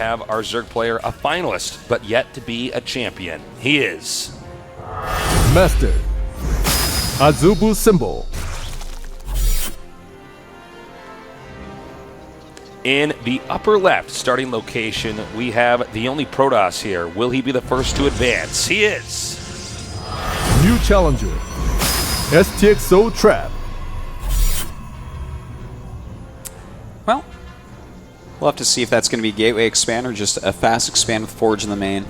have our Zerg player, a finalist, but yet to be a champion. He is Master Azubu Symbol. in the upper left starting location. We have the only Protoss here. Will he be the first to advance? He is. New challenger STXO Trap. Well, we'll have to see if that's going to be Gateway Expand or just a fast expand with Forge in the main.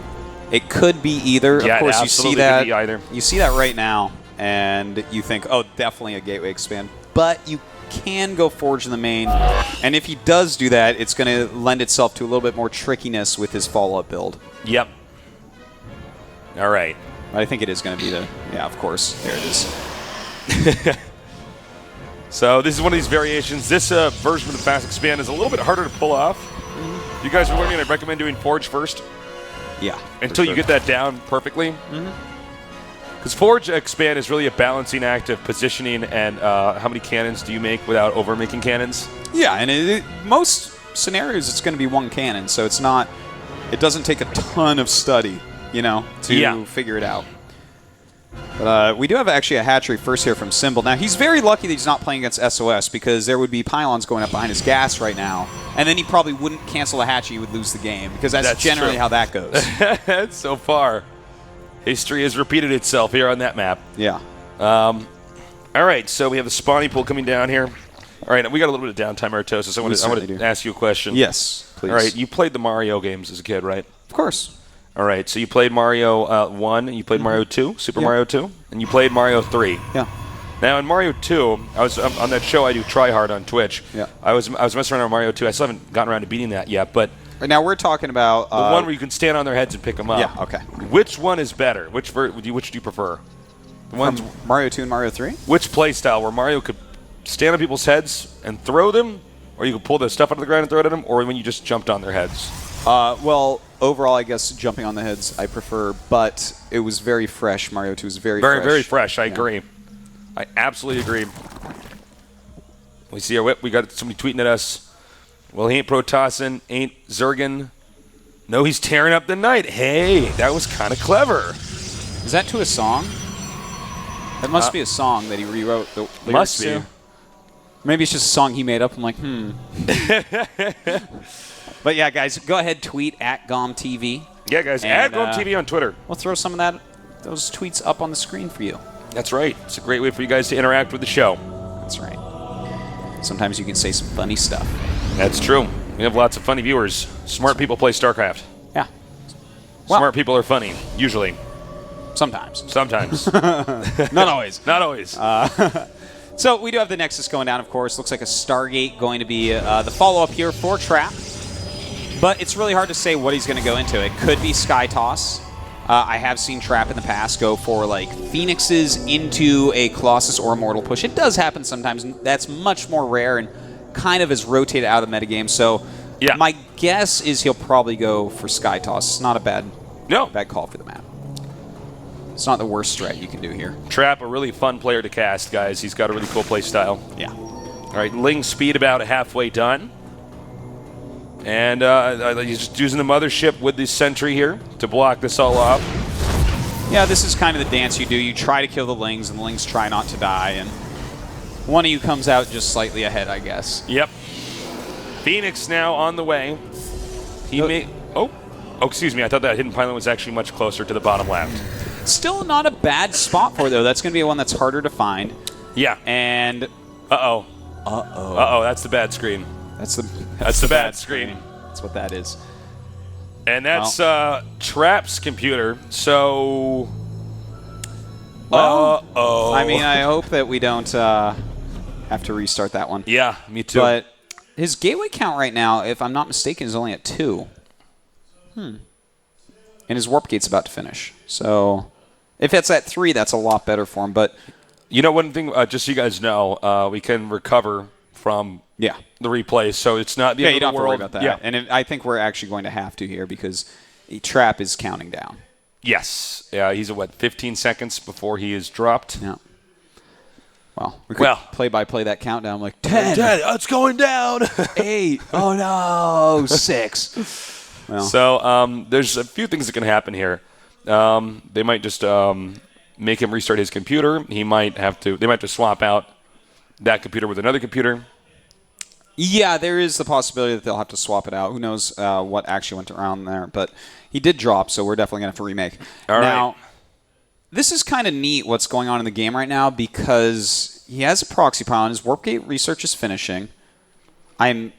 It could be either. Yeah, of course, it you see absolutely that. could be either. You see that right now, and you think, oh, definitely a Gateway Expand. But you can go Forge in the main, and if he does do that, it's going to lend itself to a little bit more trickiness with his follow-up build. Yep. All right. But I think it is going to be the... Yeah, of course. There it is. So this is one of these variations. This version of the fast expand is a little bit harder to pull off. You guys are learning. I'd recommend doing Forge first. Yeah. Until you get that down perfectly. Because Forge expand is really a balancing act of positioning and how many cannons do you make without over making cannons. Yeah, and most scenarios it's going to be one cannon, so it's not... It doesn't take a ton of study, you know, to figure it out. But we do have actually a hatchery first here from Symbol. Now, he's very lucky that he's not playing against SOS because there would be pylons going up behind his gas right now, and then he probably wouldn't cancel a hatchery, he would lose the game because that's generally how that goes. So far, history has repeated itself here on that map. Yeah. All right, so we have the spawning pool coming down here. All right, we got a little bit of downtime, Ro32, so I want to ask you a question. Yes, please. All right, you played the Mario games as a kid, right? Of course. All right, so you played Mario 1, and you played Mario 2, Super Mario 2, and you played Mario 3. Yeah. Now, in Mario 2, I was on that show I do Try Hard on Twitch. Yeah. I was messing around with Mario 2. I still haven't gotten around to beating that yet, but Now, we're talking about... the one where you can stand on their heads and pick them up. Yeah, okay. Which one is better? Which do you prefer? The ones, Mario 2 and Mario 3? which play style where Mario could stand on people's heads and throw them, or you could pull the stuff out of the ground and throw it at them, or when you just jumped on their heads? Well, overall, I guess jumping on the heads I prefer, but it was very fresh. Mario 2 was very fresh. Very fresh. I agree. I absolutely agree. We see our whip. We got somebody tweeting at us. Well, he ain't Protossin, ain't Zergan. No, he's tearing up the night. Hey, that was kind of clever. Is that to a song? That must be a song that he rewrote the lyrics Must be. to. Maybe it's just a song he made up. I'm like, But yeah, guys, go ahead, tweet at GomTV. Yeah, guys, add GomTV on Twitter. We'll throw some of those tweets up on the screen for you. That's right. It's a great way for you guys to interact with the show. That's right. Sometimes you can say some funny stuff. That's true. We have lots of funny viewers. Smart people play StarCraft. Yeah. Well, Smart people are funny, usually. sometimes. Sometimes. Not always. Not always. So we do have the Nexus going down, of course. Looks like a Stargate going to be the follow-up here for Trap. But it's really hard to say what he's going to go into. It could be Sky Toss. I have seen Trap in the past go for like Phoenixes into a Colossus or Immortal push. It does happen sometimes, and that's much more rare and kind of is rotated out of the metagame. So my guess is he'll probably go for Sky Toss. It's not a bad call for the map. It's not the worst strat you can do here. Trap, a really fun player to cast, guys. He's got a really cool play style. Yeah. All right, Ling speed about halfway done. And he's just using the mothership with the sentry here to block this all off. Yeah, this is kind of the dance you do. You try to kill the Lings, and the Lings try not to die. And one of you comes out just slightly ahead, I guess. Yep. Phoenix now on the way. He may... Oh, excuse me. I thought that hidden pylon was actually much closer to the bottom left. Still not a bad spot for it, though. That's going to be one that's harder to find. Yeah. And... Uh-oh. That's the bad screen. That's the bad screen. That's what that is. And that's Trap's computer. So... Uh-oh. I mean, I hope that we don't have to restart that one. Yeah, me too. But his gateway count right now, if I'm not mistaken, is only at 2. And his warp gate's about to finish. So if it's at 3, that's a lot better for him. But you know, one thing, just so you guys know, we can recover from the replays, so it's not the end you don't of the have to worry world. about that. Yeah. And I think we're actually going to have to here because Trap is counting down. Yes. Yeah, he's at, 15 seconds before he is dropped? Yeah. Well, we could play-by-play that countdown like 10. 10. It's going down. 8. Oh, no. 6. Well. So there's a few things that can happen here. They might just make him restart his computer. They might have to swap out that computer with another computer. Yeah, there is the possibility that they'll have to swap it out. Who knows what actually went around there. But he did drop, so we're definitely going to have to remake. Now, this is kind of neat what's going on in the game right now because he has a proxy pylon. His warp gate research is finishing. I'm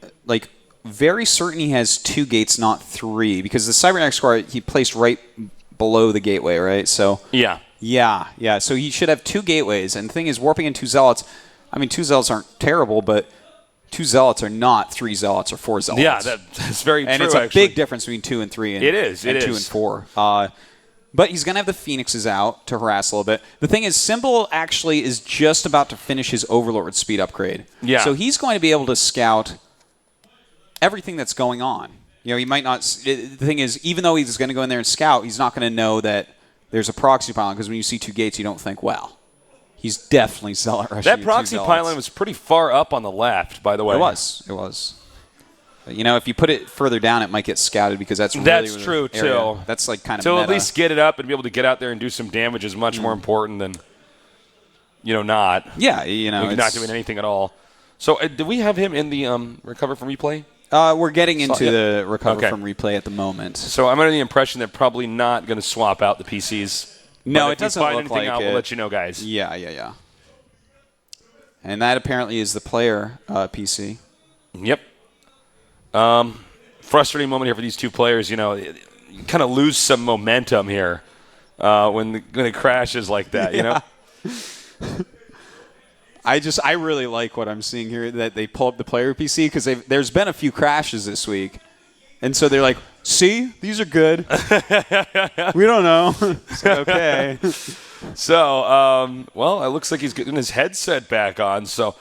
very certain he has 2 gates, not 3, because the Cybernetic score he placed right below the gateway, right? So yeah. So he should have 2 gateways. And the thing is, warping in 2 zealots. I mean, 2 zealots aren't terrible, but 2 zealots are not 3 zealots or 4 zealots. Yeah, that's very true. And it's a big difference between 2 and 3. And, it is. And 2 and 4. But he's going to have the Phoenixes out to harass a little bit. The thing is, Symbol actually is just about to finish his Overlord speed upgrade. Yeah. So he's going to be able to scout everything that's going on. He might not. The thing is, even though he's going to go in there and scout, he's not going to know that there's a proxy pylon, because when you see 2 gates, you don't think, well, he's definitely zealot rushing. That proxy pylon was pretty far up on the left, by the way. It was. But, if you put it further down, it might get scouted, because that's true too. That's kind of to meta. At least get it up and be able to get out there and do some damage is much more important than not. Yeah, not doing anything at all. So do we have him in the recover from replay? We're getting into the recover from replay at the moment. So I'm under the impression they're probably not going to swap out the PCs. No, it doesn't look like it. If we find anything out, we'll let you know, guys. Yeah. And that apparently is the player PC. Yep. Frustrating moment here for these 2 players. You kind of lose some momentum here when it crashes like that. Yeah. I really like what I'm seeing here, that they pull up the player PC, because there's been a few crashes this week. And so they're like, see, these are good. We don't know. Okay. So, it looks like he's getting his headset back on. So,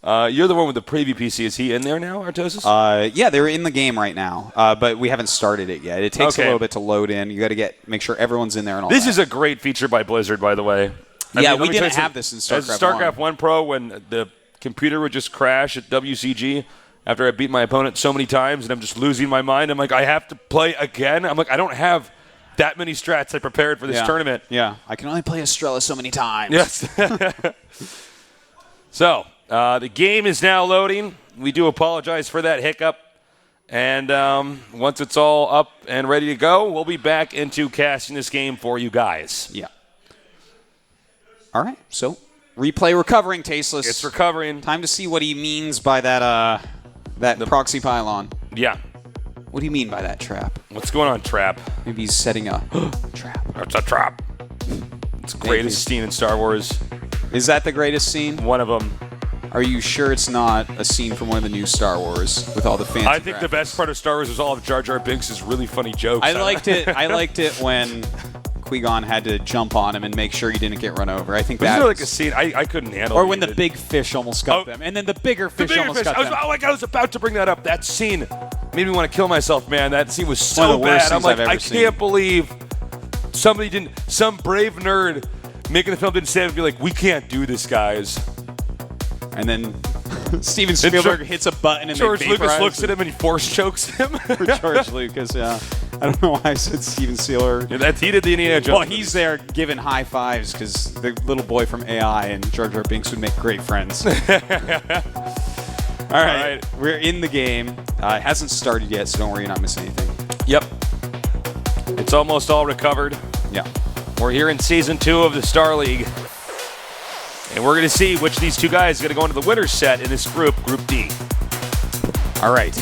you're the one with the preview PC. Is he in there now, Artosis? Yeah, they're in the game right now, but we haven't started it yet. It takes a little bit to load in. You got to make sure everyone's in there and all This that. is a great feature by Blizzard, by the way. We didn't have this in StarCraft 1. StarCraft 1 Pro, when the computer would just crash at WCG after I beat my opponent so many times and I'm just losing my mind. I'm like, I have to play again? I'm like, I don't have that many strats I prepared for this tournament. Yeah, I can only play Estrella so many times. Yes. So, the game is now loading. We do apologize for that hiccup. And once it's all up and ready to go, we'll be back into casting this game for you guys. Yeah. All right, so replay recovering, Tasteless. It's recovering. Time to see what he means by that proxy pylon. Yeah. What do you mean by that, Trap? What's going on, Trap? Maybe he's setting a trap. It's a trap. It's the greatest scene in Star Wars. Is that the greatest scene? One of them. Are you sure it's not a scene from one of the new Star Wars with all the fancy I think graphics? The best part of Star Wars was all of Jar Jar Binks' really funny jokes. I liked it when Qui-Gon had to jump on him and make sure he didn't get run over. I think that was like a scene I couldn't handle. Or when the big fish almost got them, and then the bigger fish almost got them. Oh my God, I was about to bring that up. That scene made me want to kill myself, man. That scene was so bad. I'm like, I can't believe some brave nerd making the film didn't stand and be like, we can't do this, guys. And then Steven Spielberg hits a button and George Lucas looks at him and he force chokes him. For George Lucas, yeah. I don't know why I said Steven Spielberg. Yeah, he did the Indiana Jones. Well, he's there giving high fives because the little boy from AI and Jar Jar Binks would make great friends. All right, we're in the game. It hasn't started yet, so don't worry, you're not missing anything. Yep. It's almost all recovered. Yeah. We're here in Season 2 of the Starleague. And we're going to see which of these 2 guys are going to go into the winner's set in this group, Group D. All right.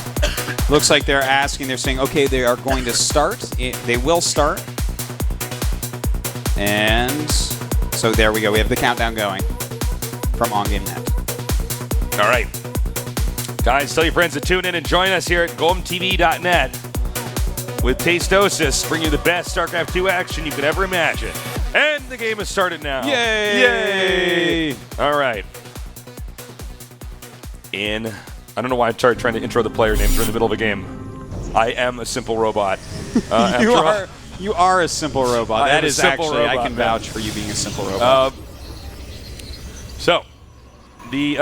Looks like they're saying, okay, they are going to start. They will start. And so there we go. We have the countdown going from OnGameNet. All right. Guys, tell your friends to tune in and join us here at GoldenTV.net with Tastosis, bring you the best StarCraft 2 action you could ever imagine. And the game has started now. Yay! All right. I don't know why I started trying to intro the player names. We're in the middle of a game. I am a simple robot. You are a simple robot. That is actually, robot, I can vouch for you being a simple robot. So, the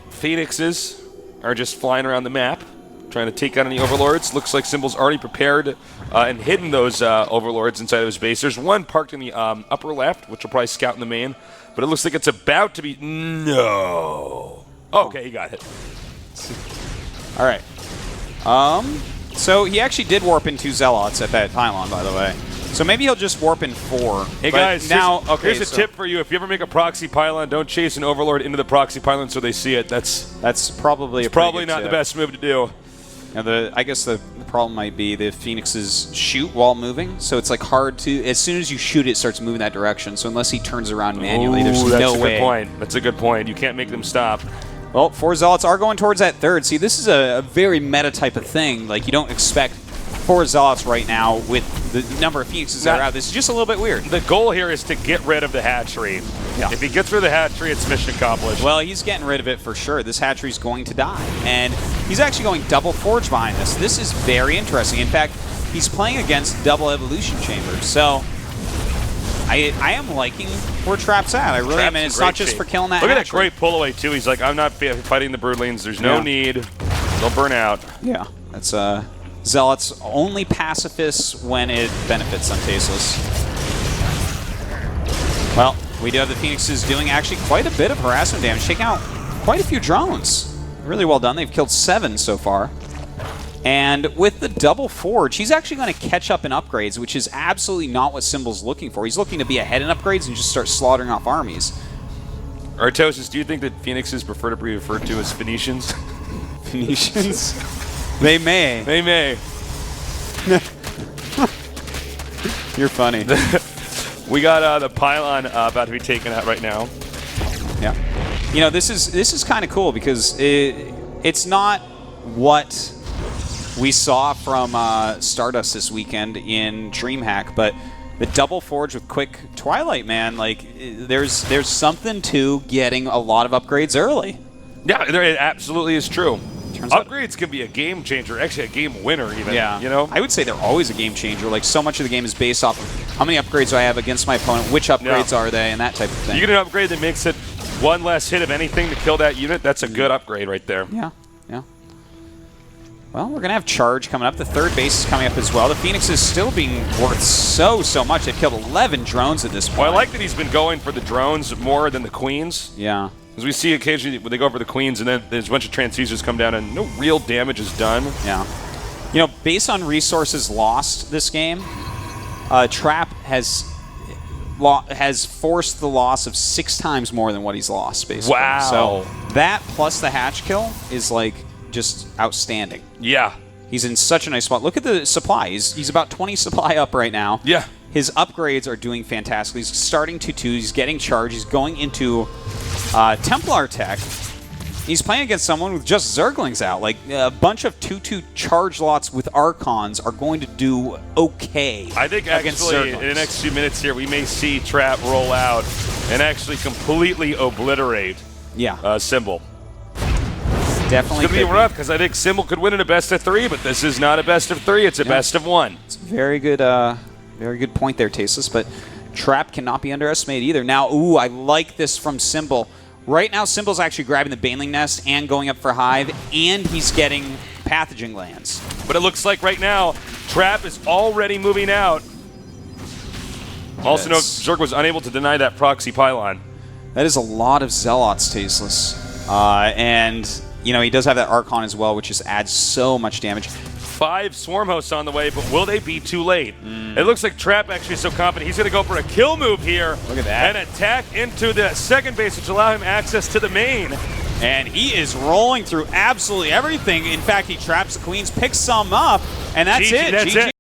Phoenixes are just flying around the map. trying to take out any Overlords. Looks like Symbol's already prepared and hidden those Overlords inside of his base. There's one parked in the upper left, which will probably scout in the main. But it looks like it's about to be... No. Oh, okay, he got it. All right. So he actually did warp in 2 Zealots at that pylon, by the way. So maybe he'll just warp in 4. Hey, guys, here's a tip for you. If you ever make a proxy pylon, don't chase an Overlord into the proxy pylon so they see it. That's probably not the best move to do. Now I guess the problem might be the Phoenixes shoot while moving, so it's like hard to. As soon as you shoot, it starts moving that direction. So unless he turns around manually, there's no way. That's a good point. You can't make them stop. Well, 4 Zealots are going towards that 3rd. See, this is a very meta type of thing. Like, you don't expect 4 Zealots right now with the number of Phoenixes that are out. This is just a little bit weird. The goal here is to get rid of the hatchery. Yeah. If he gets rid of the hatchery, it's mission accomplished. Well, he's getting rid of it for sure. This hatchery's going to die. And he's actually going double forge behind this. This is very interesting. In fact, he's playing against double evolution chambers. So I am liking where Trap's at. I really am. And it's not just for killing that Look at that hatchery. great pull away, too. He's like, I'm not fighting the broodlings. There's no need. They'll burn out. Yeah. That's Zealots only pacifists when it benefits them, Tasteless. Well, we do have the Phoenixes doing actually quite a bit of harassment damage, taking out quite a few drones. Really well done. They've killed 7 so far. And with the double forge, he's actually going to catch up in upgrades, which is absolutely not what Symbol's looking for. He's looking to be ahead in upgrades and just start slaughtering off armies. Artosis, do you think that Phoenixes prefer to be referred to as Phoenicians? Phoenicians? They may. They may. You're funny. We got the pylon about to be taken out right now. Yeah. You know, this is kind of cool because it's not what we saw from Stardust this weekend in DreamHack, but the double forge with quick Twilight, man, like there's something to getting a lot of upgrades early. Yeah, it absolutely is true. Upgrades can be a game changer, actually a game winner even. Yeah. You know? I would say they're always a game changer. Like, so much of the game is based off of how many upgrades do I have against my opponent, which upgrades are they, and that type of thing. You get an upgrade that makes it one less hit of anything to kill that unit, that's a good upgrade right there. Yeah, yeah. Well, we're going to have Charge coming up. The 3rd base is coming up as well. The Phoenix is still being worth so much. They've killed 11 drones at this point. Well, I like that he's been going for the drones more than the queens. Yeah. As we see occasionally when they go for the queens and then there's a bunch of transfusions come down and no real damage is done. Yeah. You know, based on resources lost this game, Trap has forced the loss of 6 times more than what he's lost, basically. Wow. So that plus the hatch kill is like just outstanding. Yeah. He's in such a nice spot. Look at the supply. He's about 20 supply up right now. Yeah. His upgrades are doing fantastic. He's starting 2-2. He's getting charged. He's going into Templar tech. He's playing against someone with just Zerglings out. Like, a bunch of 2-2 charge lots with Archons are going to do okay. I think against actually Zerglings. in the next few minutes here, we may see Trap roll out and actually completely obliterate Symbol. Definitely It's going to be rough because I think Symbol could win in a best of 3, but this is not a best of 3. It's a best of 1. It's a very good point there, Tasteless, but Trap cannot be underestimated either. Now, I like this from Symbol. Right now, Symbol's actually grabbing the Baneling Nest and going up for Hive, and he's getting Pathogen Glands. But it looks like right now, Trap is already moving out. Also note, Zerg was unable to deny that proxy pylon. That is a lot of Zealots, Tasteless. And, you know, he does have that Archon as well, which just adds so much damage. 5 Swarm Hosts on the way, but will they be too late? It looks like Trap actually is so confident he's going to go for a kill move here. Look at that. And attack into the second base, which allow him access to the main. And he is rolling through absolutely everything. In fact, he traps the Queens, picks some up, and that's it. That's it.